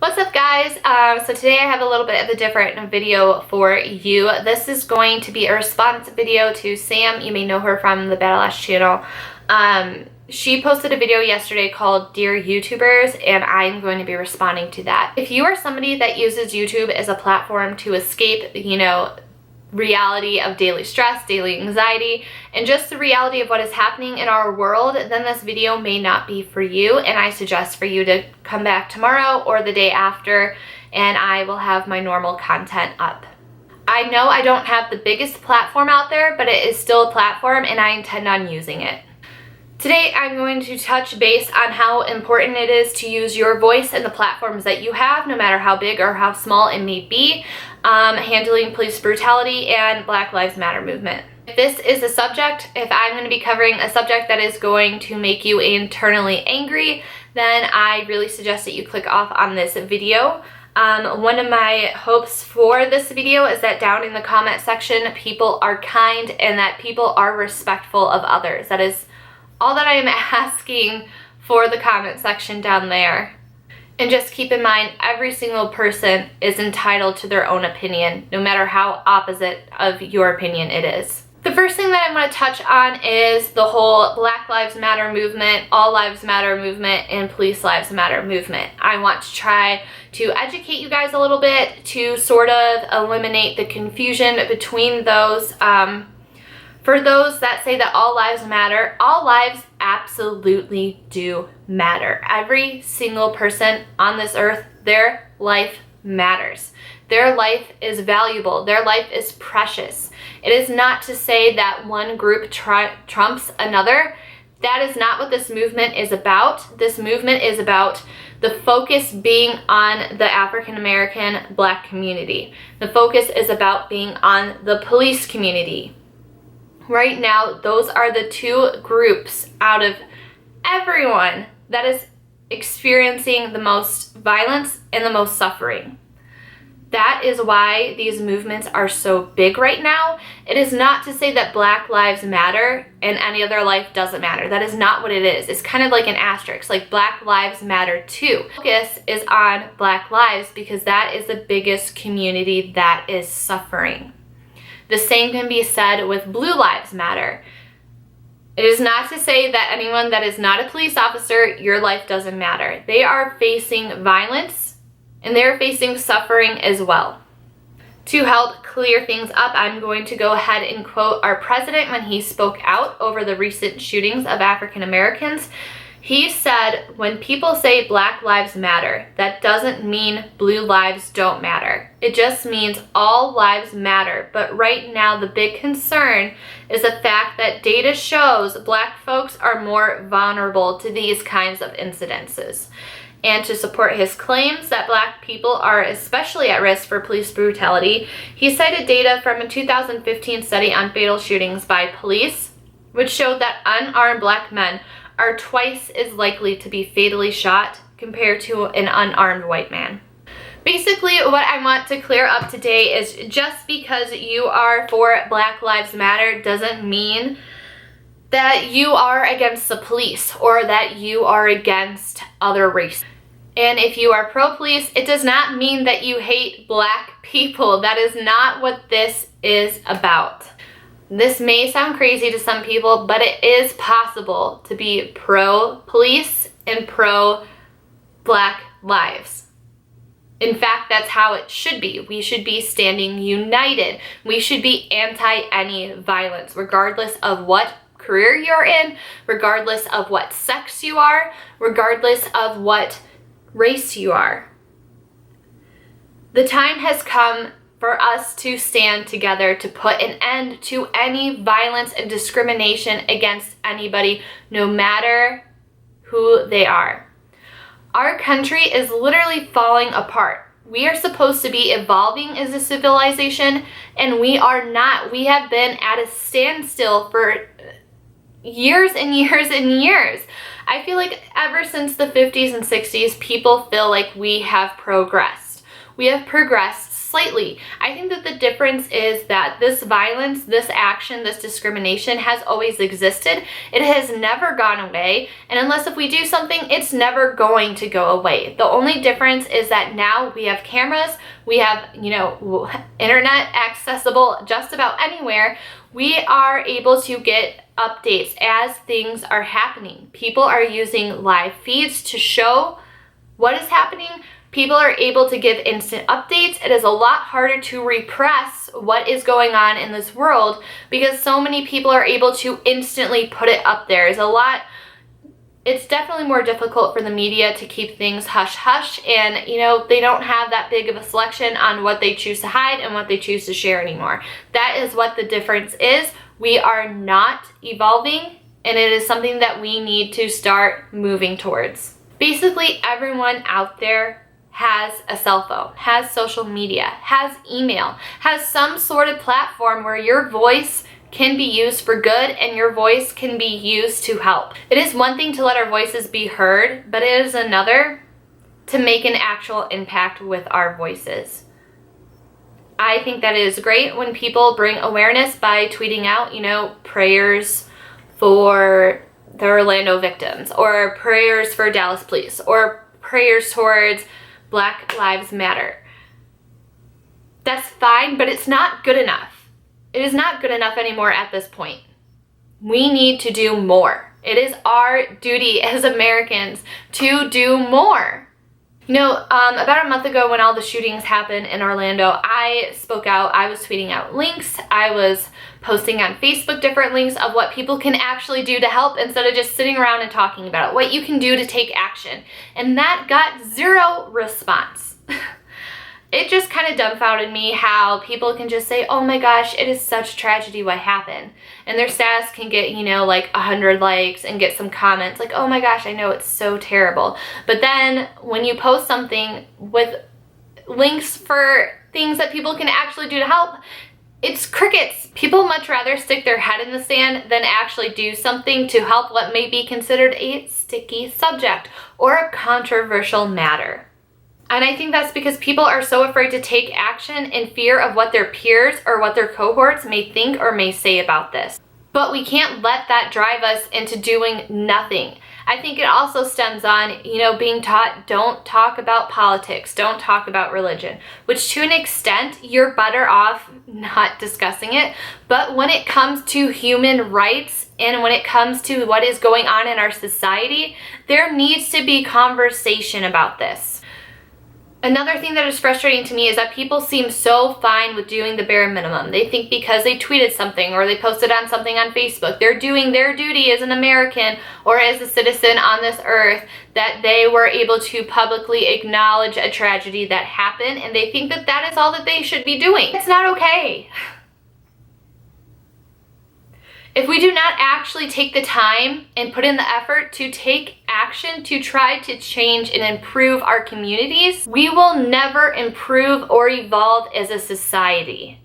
What's up, guys? So today I have a little bit of a different video for you. This is going to be a response video to Sam. You may know her from the Battle Ash channel. She posted a video yesterday called Dear YouTubers, and I'm going to be responding to that. If you are somebody that uses YouTube as a platform to escape, reality of daily stress, daily anxiety, and just the reality of what is happening in our world, then this video may not be for you, and I suggest for you to come back tomorrow or the day after, and I will have my normal content up. I know I don't have the biggest platform out there, but it is still a platform, and I intend on using it. Today, I'm going to touch base on how important it is to use your voice and the platforms that you have, no matter how big or how small it may be, handling police brutality and Black Lives Matter movement. If this is a subject, if I'm going to be covering a subject that is going to make you internally angry, then I really suggest that you click off on this video. One of my hopes for this video is that down in the comment section, people are kind and that people are respectful of others. That is all that I am asking for the comment section down there. And just keep in mind, every single person is entitled to their own opinion, no matter how opposite of your opinion it is. The first thing that I'm going to touch on is the whole Black Lives Matter movement, All Lives Matter movement, and Police Lives Matter movement. I want to try to educate you guys a little bit to sort of eliminate the confusion between those. For those that say that all lives matter, all lives absolutely do matter. Every single person on this earth, their life matters. Their life is valuable. Their life is precious. It is not to say that one group trumps another. That is not what this movement is about. This movement is about the focus being on the African American Black community. The focus is about being on the police community. Right now, those are the two groups out of everyone that is experiencing the most violence and the most suffering. That is why these movements are so big right now. It is not to say that Black Lives Matter and any other life doesn't matter. That is not what it is. It's kind of like an asterisk, like Black Lives Matter too. Focus is on Black lives because that is the biggest community that is suffering. The same can be said with Blue Lives Matter. It is not to say that anyone that is not a police officer, your life doesn't matter. They are facing violence and they're facing suffering as well. To help clear things up, I'm going to go ahead and quote our president when he spoke out over the recent shootings of African Americans. He said, when people say Black Lives Matter, that doesn't mean blue lives don't matter. It just means all lives matter. But right now, the big concern is the fact that data shows Black folks are more vulnerable to these kinds of incidences. And to support his claims that Black people are especially at risk for police brutality, he cited data from a 2015 study on fatal shootings by police, which showed that unarmed Black men are twice as likely to be fatally shot compared to an unarmed white man. Basically, what I want to clear up today is just because you are for Black Lives Matter doesn't mean that you are against the police or that you are against other races. And if you are pro-police, it does not mean that you hate Black people. That is not what this is about. This may sound crazy to some people, but it is possible to be pro-police and pro-Black lives. In fact, that's how it should be. We should be standing united. We should be anti any violence, regardless of what career you're in, regardless of what sex you are, regardless of what race you are. The time has come for us to stand together to put an end to any violence and discrimination against anybody, no matter who they are. Our country is literally falling apart. We are supposed to be evolving as a civilization, and we are not. We have been at a standstill for years and years and years. I feel like ever since the 50s and 60s, people feel like we have progressed. We have progressed slightly. I think that the difference is that this violence, this action, this discrimination has always existed. It has never gone away, and unless if we do something, it's never going to go away. The only difference is that now we have cameras, we have, internet accessible just about anywhere. We are able to get updates as things are happening. People are using live feeds to show what is happening. People are able to give instant updates. It is a lot harder to repress what is going on in this world because so many people are able to instantly put it up there. It's definitely more difficult for the media to keep things hush-hush, and they don't have that big of a selection on what they choose to hide and what they choose to share anymore. That is what the difference is. We are not evolving, and it is something that we need to start moving towards. Basically, everyone out there has a cell phone, has social media, has email, has some sort of platform where your voice can be used for good and your voice can be used to help. It is one thing to let our voices be heard, but it is another to make an actual impact with our voices. I think that it is great when people bring awareness by tweeting out, prayers for the Orlando victims, or prayers for Dallas police, or prayers towards Black Lives Matter. That's fine, but it's not good enough. It is not good enough anymore at this point. We need to do more. It is our duty as Americans to do more. About a month ago when all the shootings happened in Orlando, I spoke out. I was tweeting out links. I was posting on Facebook different links of what people can actually do to help instead of just sitting around and talking about it, what you can do to take action. And that got zero response. It just kind of dumbfounded me how people can just say, oh my gosh, it is such tragedy what happened. And their status can get, 100 likes and get some comments like, oh my gosh, I know it's so terrible. But then when you post something with links for things that people can actually do to help, it's crickets. People much rather stick their head in the sand than actually do something to help what may be considered a sticky subject or a controversial matter. And I think that's because people are so afraid to take action in fear of what their peers or what their cohorts may think or may say about this. But we can't let that drive us into doing nothing. I think it also stems on, being taught don't talk about politics, don't talk about religion, which to an extent you're better off not discussing it. But when it comes to human rights and when it comes to what is going on in our society, there needs to be conversation about this. Another thing that is frustrating to me is that people seem so fine with doing the bare minimum. They think because they tweeted something or they posted on something on Facebook, they're doing their duty as an American or as a citizen on this earth, that they were able to publicly acknowledge a tragedy that happened, and they think that that is all that they should be doing. It's not okay. If we do not actually take the time and put in the effort to take action to try to change and improve our communities, we will never improve or evolve as a society.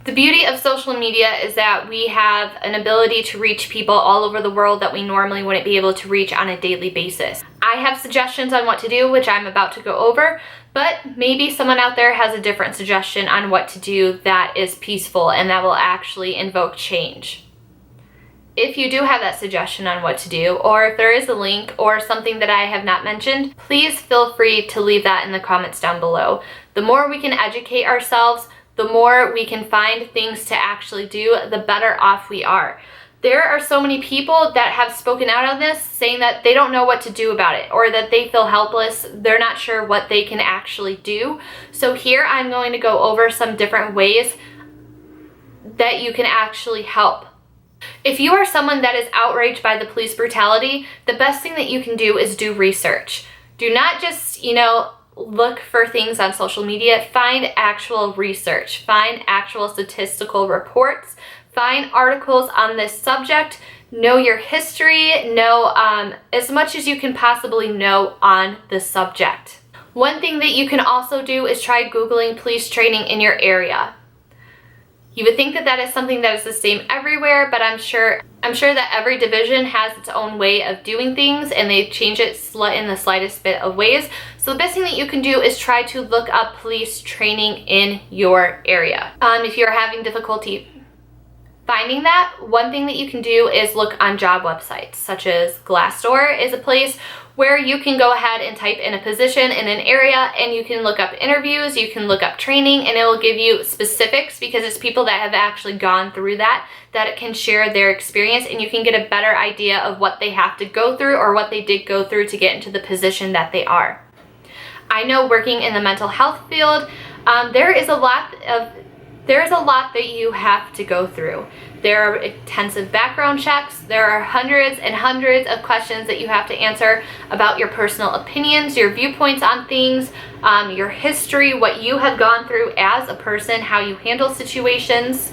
The beauty of social media is that we have an ability to reach people all over the world that we normally wouldn't be able to reach on a daily basis. I have suggestions on what to do, which I'm about to go over, but maybe someone out there has a different suggestion on what to do that is peaceful and that will actually invoke change. If you do have that suggestion on what to do, or if there is a link or something that I have not mentioned, please feel free to leave that in the comments down below. The more we can educate ourselves, the more we can find things to actually do, the better off we are. There are so many people that have spoken out on this saying that they don't know what to do about it or that they feel helpless. They're not sure what they can actually do. So here I'm going to go over some different ways that you can actually help. If you are someone that is outraged by the police brutality, the best thing that you can do is do research. Do not just, look for things on social media. Find actual research. Find actual statistical reports. Find articles on this subject. Know your history. Know as much as you can possibly know on the subject. One thing that you can also do is try Googling police training in your area. You would think that that is something that is the same everywhere, but I'm sure I'm sure that every division has its own way of doing things, and they change it in the slightest bit of ways. So the best thing that you can do is try to look up police training in your area. If you're having difficulty finding that, one thing that you can do is look on job websites, such as Glassdoor is a place where you can go ahead and type in a position in an area, and you can look up interviews, you can look up training, and it will give you specifics, because it's people that have actually gone through that it can share their experience, and you can get a better idea of what they have to go through or what they did go through to get into the position that they are. I know working in the mental health field, there is a lot that you have to go through. There are intensive background checks. There are hundreds and hundreds of questions that you have to answer about your personal opinions, your viewpoints on things, your history, what you have gone through as a person, how you handle situations.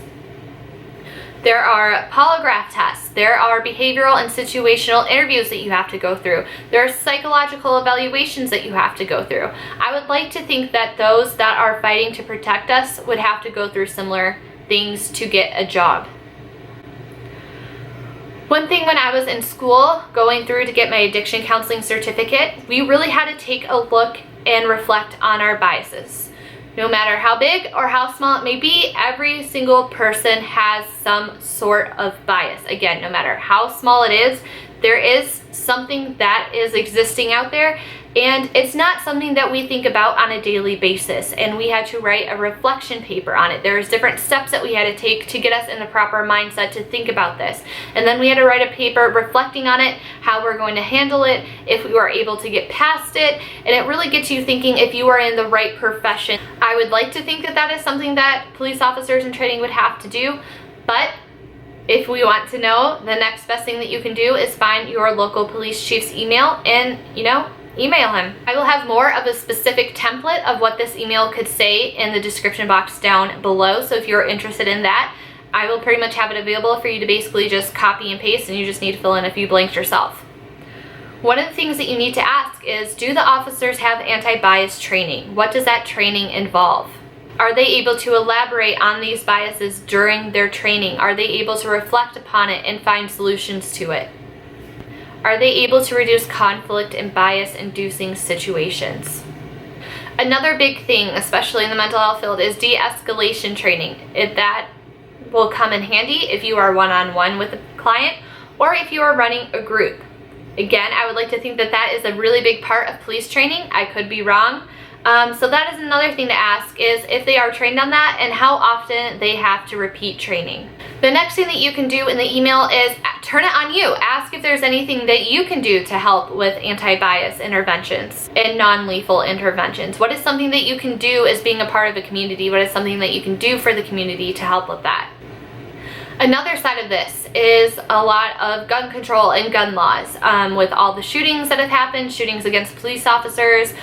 There are polygraph tests. There are behavioral and situational interviews that you have to go through. There are psychological evaluations that you have to go through. I would like to think that those that are fighting to protect us would have to go through similar things to get a job. One thing when I was in school going through to get my addiction counseling certificate, we really had to take a look and reflect on our biases. No matter how big or how small it may be, every single person has some sort of bias. Again, no matter how small it is, there is something that is existing out there, and it's not something that we think about on a daily basis, and we had to write a reflection paper on it. There's different steps that we had to take to get us in the proper mindset to think about this, and then we had to write a paper reflecting on it, how we're going to handle it, if we were able to get past it, and it really gets you thinking if you are in the right profession. I would like to think that that is something that police officers in training would have to do, but if we want to know, the next best thing that you can do is find your local police chief's email and, email him. I will have more of a specific template of what this email could say in the description box down below. So if you're interested in that, I will pretty much have it available for you to basically just copy and paste, and you just need to fill in a few blanks yourself. One of the things that you need to ask is, do the officers have anti-bias training? What does that training involve? Are they able to elaborate on these biases during their training? Are they able to reflect upon it and find solutions to it? Are they able to reduce conflict and bias-inducing situations? Another big thing, especially in the mental health field, is de-escalation training. That will come in handy if you are one-on-one with a client or if you are running a group. Again, I would like to think that that is a really big part of police training. I could be wrong. So that is another thing to ask, is if they are trained on that and how often they have to repeat training. The next thing that you can do in the email is turn it on you. Ask if there's anything that you can do to help with anti-bias interventions and non-lethal interventions. What is something that you can do as being a part of the community? What is something that you can do for the community to help with that? Another side of this is a lot of gun control and gun laws. With all the shootings that have happened, shootings against police officers,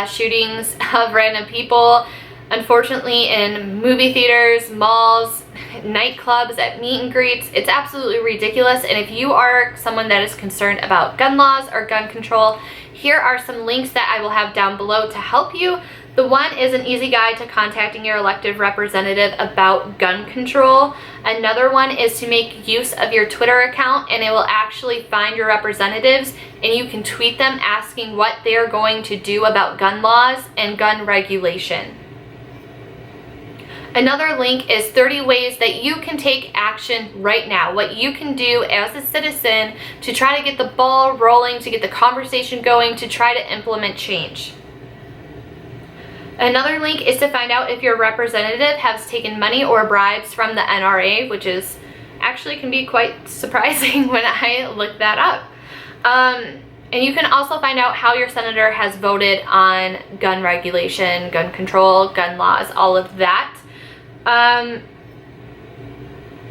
shootings of random people, unfortunately in movie theaters, malls, nightclubs, at meet and greets, it's absolutely ridiculous. And if you are someone that is concerned about gun laws or gun control, here are some links that I will have down below to help you. The one is an easy guide to contacting your elected representative about gun control. Another one is to make use of your Twitter account, and it will actually find your representatives, and you can tweet them asking what they are going to do about gun laws and gun regulation. Another link is 30 ways that you can take action right now, what you can do as a citizen to try to get the ball rolling, to get the conversation going, to try to implement change. Another link is to find out if your representative has taken money or bribes from the NRA, which is actually can be quite surprising when I look that up. And you can also find out how your senator has voted on gun regulation, gun control, gun laws, all of that.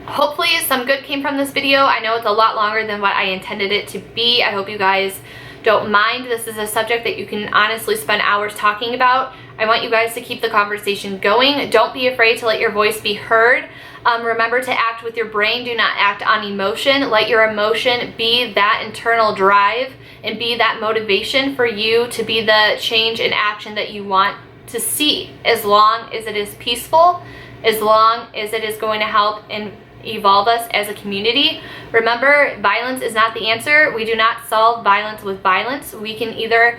Hopefully some good came from this video. I know it's a lot longer than what I intended it to be. I hope you guys don't mind. This is a subject that you can honestly spend hours talking about. I want you guys to keep the conversation going. Don't be afraid to let your voice be heard. Remember to act with your brain. Do not act on emotion. Let your emotion be that internal drive and be that motivation for you to be the change and action that you want to see, as long as it is peaceful, as long as it is going to help and evolve us as a community. Remember, violence is not the answer. We do not solve violence with violence. We can either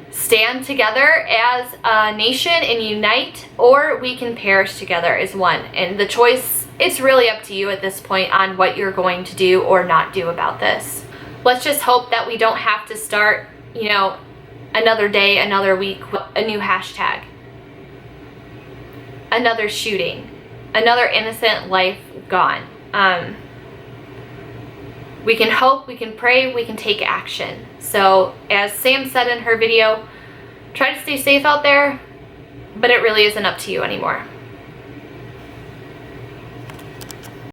stand together as a nation and unite, or we can perish together as one. And the choice, it's really up to you at this point on what you're going to do or not do about this. Let's just hope that we don't have to start, you know, another day, another week with a new hashtag, another shooting, another innocent life gone. We can hope, we can pray, we can take action. So as Sam said in her video, try to stay safe out there, but it really isn't up to you anymore.